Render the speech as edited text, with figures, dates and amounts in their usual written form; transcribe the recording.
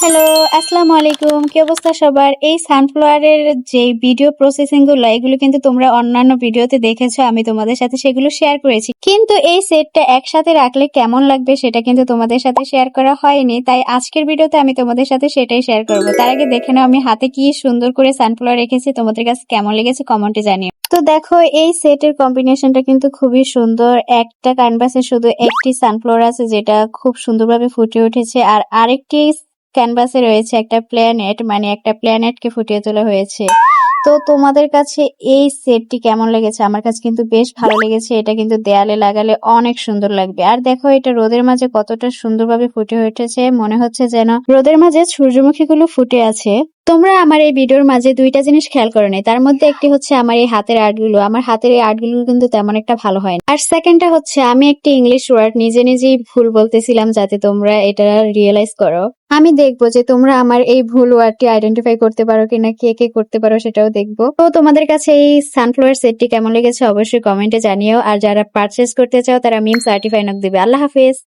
Hello, আসসালামু আলাইকুম। কি অবস্থা সবার? এই সানফ্লাওয়ারের যে ভিডিও প্রসেসিং গুলো এগুলো কিন্তু তোমরা অন্যান্য ভিডিওতে দেখেছো। আমি তোমাদের সাথে সেগুলো শেয়ার করেছি। কিন্তু এই সেটটা একসাথে রাখলে কেমন লাগবে সেটা কিন্তু তোমাদের সাথে শেয়ার করা হয়নি। তাই আজকের ভিডিওতে আমি তোমাদের সাথে সেটাই শেয়ার করব। তার আগে দেখে নাও আমি হাতে কি সুন্দর করে সানফ্লাওয়ার রেখেছি। তোমাদের কাছে কেমন লেগেছে কমেন্টে জানিও। তো দেখো এই সেটের কম্বিনেশনটা কিন্তু খুবই সুন্দর। একটা ক্যানভাসে শুধু একটি সানফ্লাওয়ার আছে যেটা খুব সুন্দরভাবে ফুটে উঠেছে, আর আরেকটি ক্যানভাসে রয়েছে একটা প্ল্যানেট, মানে একটা প্ল্যানেটকে ফুটিয়ে তোলা হয়েছে। তো তোমাদের কাছে এই সেটটি কেমন লেগেছে? আমার কাছে কিন্তু বেশ ভালো লেগেছে। এটা কিন্তু দেয়ালে লাগালে অনেক সুন্দর লাগবে। আর দেখো এটা রোদের মাঝে কতটা সুন্দরভাবে ফুটে উঠেছে, মনে হচ্ছে যেন রোদের মাঝে সূর্যমুখীগুলো ফুটে আছে। তোমরা আমার এই ভিডিওর মাঝে দুইটা জিনিস খেয়াল করো নাই, তার মধ্যে একটি হচ্ছে আমার এই হাতের আর্টগুলো। আমার হাতের এই আর্টগুলো কিন্তু তেমন একটা ভালো হয় না। আর সেকেন্ডটা হচ্ছে আমি একটি ইংলিশ ওয়ার্ড নিজে নিজেই ভুল বলতেছিলাম, যাতে তোমরা এটা রিয়েলাইজ করো। আমি দেখবো যে তোমরা আমার এই ভুল ওয়ার্ডটি আইডেন্টিফাই করতে পারো কিনা, কে কে করতে পারো সেটাও দেখবো। তো তোমাদের কাছে এই সানফ্লাওয়ার সেটটি কেমন লেগেছে অবশ্যই কমেন্টে জানিও। আর যারা পারচেস করতে চাও তারা মিম সার্টিফাই নক দিবে। আল্লাহ হাফেজ।